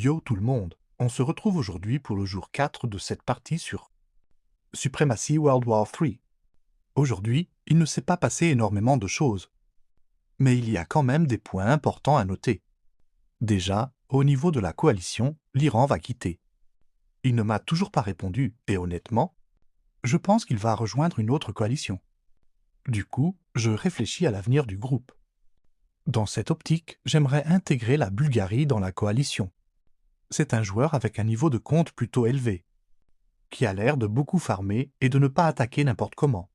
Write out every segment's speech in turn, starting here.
Yo tout le monde, on se retrouve aujourd'hui pour le jour 4 de cette partie sur Supremacy World War III. Aujourd'hui, il ne s'est pas passé énormément de choses, mais il y a quand même des points importants à noter. Déjà, au niveau de la coalition, l'Iran va quitter. Il ne m'a toujours pas répondu, et honnêtement, je pense qu'il va rejoindre une autre coalition. Du coup, je réfléchis à l'avenir du groupe. Dans cette optique, j'aimerais intégrer la Bulgarie dans la coalition. C'est un joueur avec un niveau de compte plutôt élevé, qui a l'air de beaucoup farmer et de ne pas attaquer n'importe comment.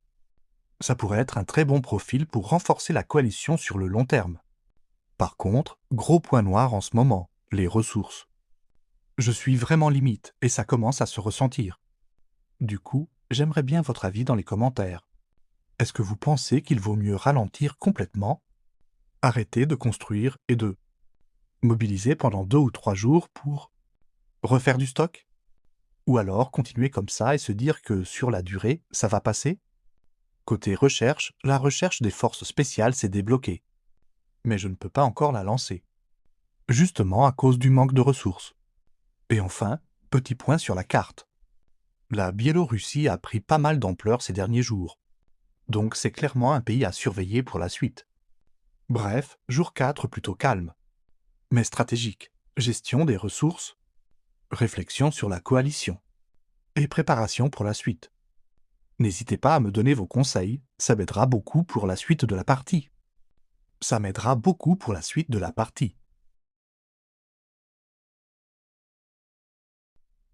Ça pourrait être un très bon profil pour renforcer la coalition sur le long terme. Par contre, gros point noir en ce moment, les ressources. Je suis vraiment limite et ça commence à se ressentir. Du coup, j'aimerais bien votre avis dans les commentaires. Est-ce que vous pensez qu'il vaut mieux ralentir complètement, arrêter de construire et de mobiliser pendant 2 ou 3 jours pour refaire du stock? Ou alors continuer comme ça et se dire que sur la durée, ça va passer? Côté recherche, la recherche des forces spéciales s'est débloquée. Mais je ne peux pas encore la lancer. Justement à cause du manque de ressources. Et enfin, petit point sur la carte. La Biélorussie a pris pas mal d'ampleur ces derniers jours. Donc c'est clairement un pays à surveiller pour la suite. Bref, jour 4 plutôt calme. Mais stratégique. Gestion des ressources, réflexion sur la coalition. Et préparation pour la suite. N'hésitez pas à me donner vos conseils, ça m'aidera beaucoup pour la suite de la partie.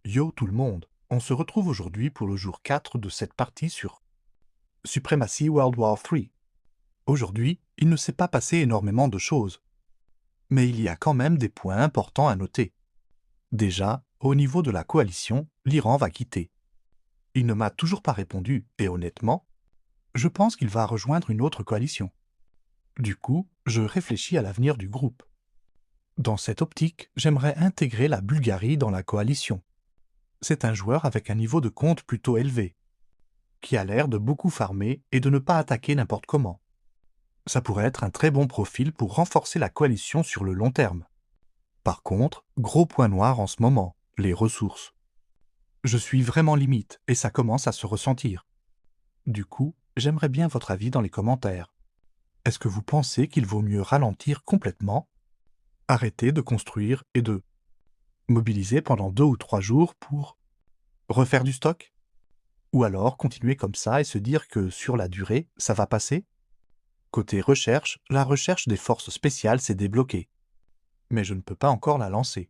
Yo tout le monde, on se retrouve aujourd'hui pour le jour 4 de cette partie sur Supremacy World War III. Aujourd'hui, il ne s'est pas passé énormément de choses, mais il y a quand même des points importants à noter. Déjà, au niveau de la coalition, l'Iran va quitter. Il ne m'a toujours pas répondu, et honnêtement, je pense qu'il va rejoindre une autre coalition. Du coup, je réfléchis à l'avenir du groupe. Dans cette optique, j'aimerais intégrer la Bulgarie dans la coalition. C'est un joueur avec un niveau de compte plutôt élevé, qui a l'air de beaucoup farmer et de ne pas attaquer n'importe comment. Ça pourrait être un très bon profil pour renforcer la coalition sur le long terme. Par contre, gros point noir en ce moment, les ressources. Je suis vraiment limite et ça commence à se ressentir. Du coup, j'aimerais bien votre avis dans les commentaires. Est-ce que vous pensez qu'il vaut mieux ralentir complètement, arrêter de construire et de mobiliser pendant 2 ou 3 jours pour refaire du stock? Ou alors continuer comme ça et se dire que sur la durée, ça va passer? Côté recherche, la recherche des forces spéciales s'est débloquée. Mais je ne peux pas encore la lancer.